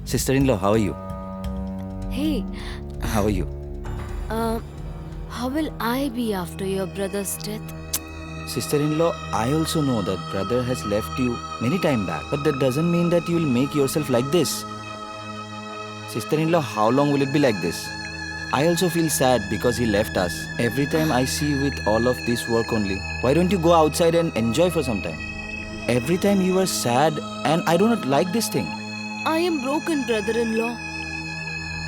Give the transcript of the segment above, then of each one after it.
Sister-in-law, how are you? Hey, How are you? how will I be after your brother's death? Sister-in-law, I also know that brother has left you many time back, but that doesn't mean that you will make yourself like this. Sister-in-law, how long will it be like this? I also feel sad because he left us. Every time I see you with all of this work only. Why don't you go outside and enjoy for some time? Every time you are sad and I do not like this thing. I am broken, brother-in-law.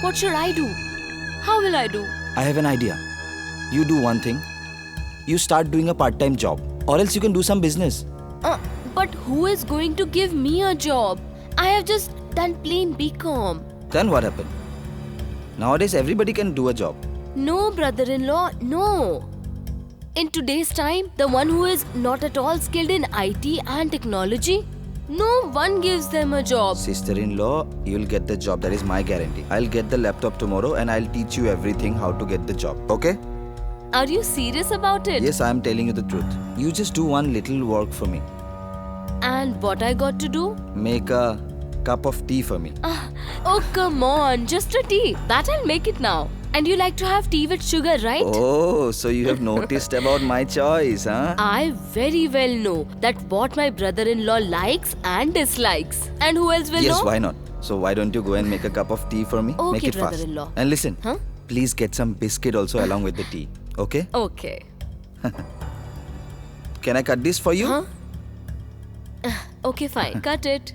What should I do? How will I do? I have an idea. You do one thing. You start doing a part-time job, or else you can do some business. But who is going to give me a job? I have just done plain BCom. Then what happened? Nowadays everybody can do a job. No, brother-in-law, no. In today's time, the one who is not at all skilled in IT and technology, no one gives them a job. Sister-in-law, you'll get the job. That is my guarantee. I'll get the laptop tomorrow and I'll teach you everything how to get the job. Okay? Are you serious about it? Yes, I'm telling you the truth. You just do one little work for me. And what I got to do? Make a cup of tea for me. Oh, come on, just a tea. That I'll make it now. And you like to have tea with sugar, right? Oh, so you have noticed about my choice, huh? I very well know that what my brother-in-law likes and dislikes. And who else will Yes, know? why not? So why don't you go and make a cup of tea for me? Okay, Make it fast. brother-in-law. And listen, Huh? please get some biscuit also along with the tea. Okay? Okay. Can I cut this for you? Huh? Okay, fine. Cut it.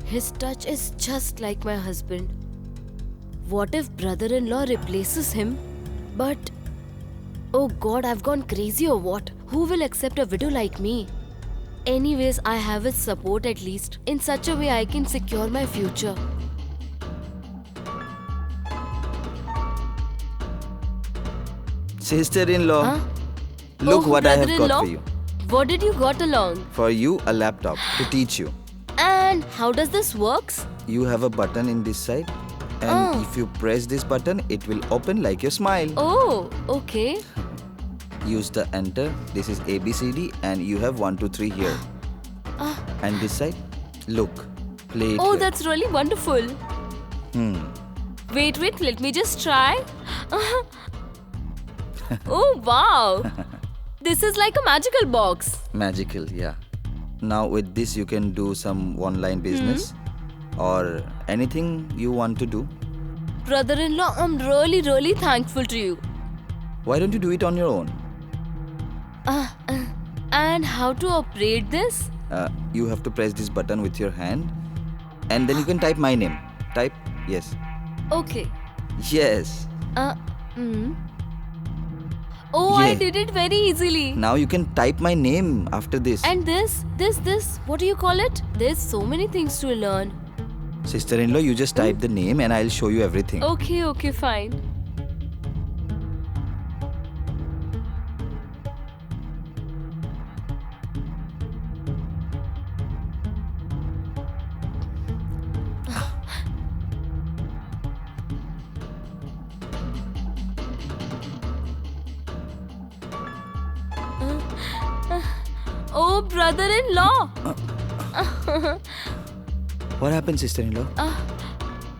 His touch is just like my husband. What if brother-in-law replaces him? But, oh God, I've gone crazy or what? Who will accept a widow like me? Anyways, I have his support at least. In such a way, I can secure my future. Sister-in-law, Huh? look Oh, what I have got brother-in-law? for you. What did you got along? For you, a laptop to teach you. And how does this works? You have a button in this side, and Oh. if you press this button, it will open like your smile. Oh, okay. Use the enter. This is ABCD, and you have 1, 2, 3 here. Ah. And this side, look, play it Oh, here. that's really wonderful. Wait, let me just try. Oh, wow. This is like a magical box. Magical, yeah. Now with this, you can do some online business or anything you want to do. Brother-in-law, I'm really thankful to you. Why don't you do it on your own? And how to operate this? You have to press this button with your hand, and then you can type my name. Type yes. Okay. Yes. Oh, I Yeah. did it very easily. Now you can type my name after this. And this, what do you call it? There's so many things to learn. Sister-in-law, you just type the name and I'll show you everything. Okay, fine. Oh, brother-in-law. What happened, sister-in-law?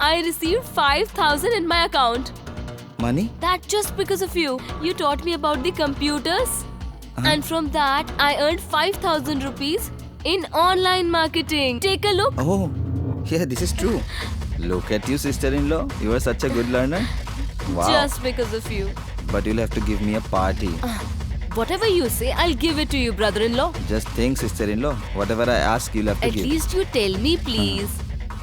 I received 5,000 in my account. Money? That just because of you. You taught me about the computers. And from that, I earned 5,000 rupees in online marketing. Take a look. Oh, yeah, this is true. Look at you, sister-in-law. You are such a good learner. Wow. Just because of you. But you'll have to give me a party. Whatever you say, I'll give it to you, brother-in-law. Just think, sister-in-law. Whatever I ask, you'll have to At give. least you tell me, please.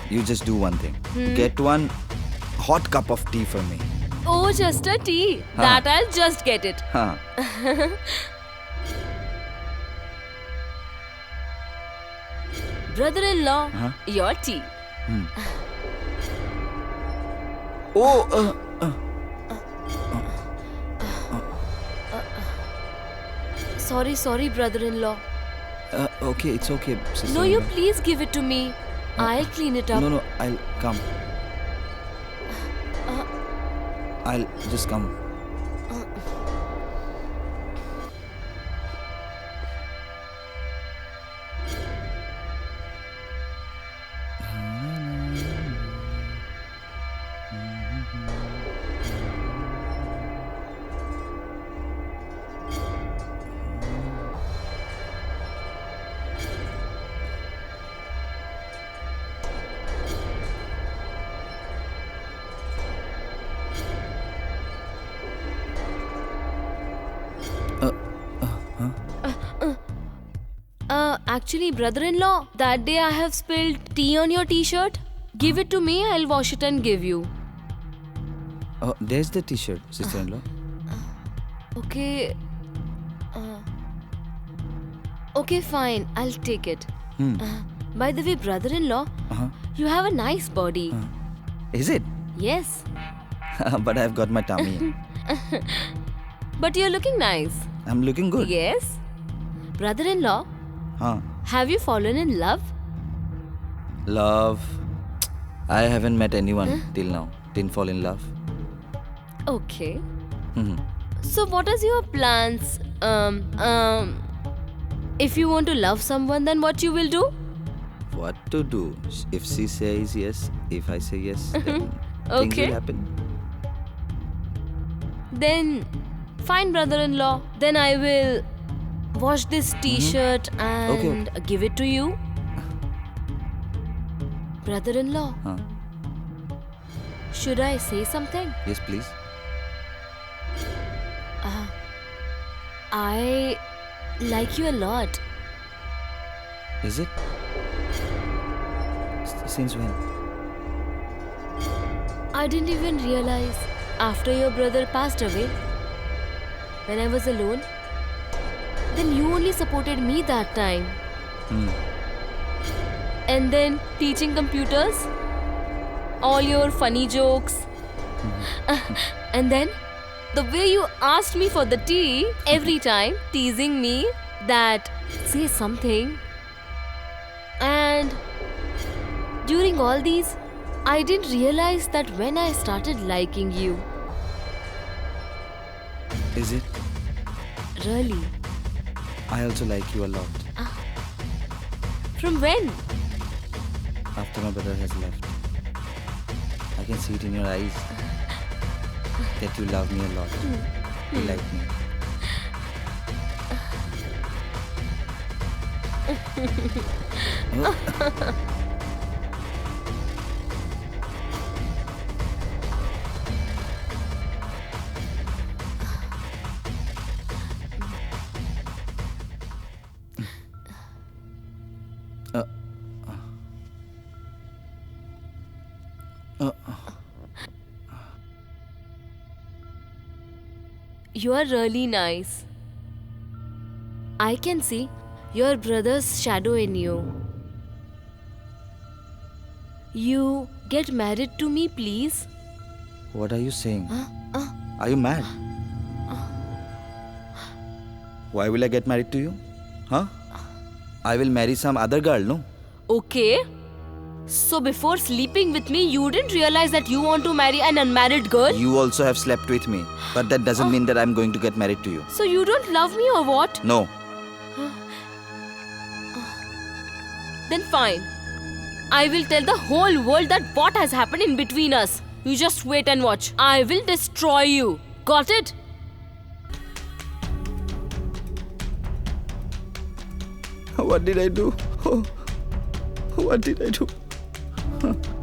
You just do one thing. Get one hot cup of tea for me. Oh, just a tea. That I'll just get it. Huh. Brother-in-law, your tea. Oh, Sorry, brother-in-law. okay, it's okay, sister. No, you please give it to me. I'll clean it up. No, I'll come. I'll just come. Actually, brother-in-law, that day I have spilled tea on your t-shirt. Give it to me, I'll wash it and give you. Oh, there's the t-shirt, sister-in-law. Okay. Okay, fine. I'll take it. By the way, brother-in-law, Uh-huh. you have a nice body. Is it? Yes. But I've got my tummy in. But you're looking nice. I'm looking good. Yes. Brother-in-law, Huh. have you fallen in love? Love. I haven't met anyone till now. Didn't fall in love. Okay. Mhm. So what is your plans? If you want to love someone, then what you will do? What to do? If she says yes, if I say yes, then things Okay. will happen. Then, fine, brother-in-law. Then I will wash this t-shirt and Okay. give it to you. Brother-in-law, Huh. should I say something? Yes, please. I like you a lot. Is it? Since when? I didn't even realize after your brother passed away, when I was alone, then you only supported me that time. Hmm. And then teaching computers, all your funny jokes. And then the way you asked me for the tea every time, teasing me that say something. And during all these, I didn't realize that when I started liking you. Is it? Really? I also like you a lot. From when? After my brother has left, I can see it in your eyes that you love me a lot. You like me. You are really nice. I can see your brother's shadow in you. You get married to me, please. What are you saying? Are you mad? Why will I get married to you? Huh? I will marry some other girl, no? Okay. So before sleeping with me, you didn't realize that you want to marry an unmarried girl? You also have slept with me. But that doesn't mean that I'm going to get married to you. So you don't love me or what? No. Then fine. I will tell the whole world that what has happened in between us. You just wait and watch. I will destroy you. Got it? What did I do? What did I do?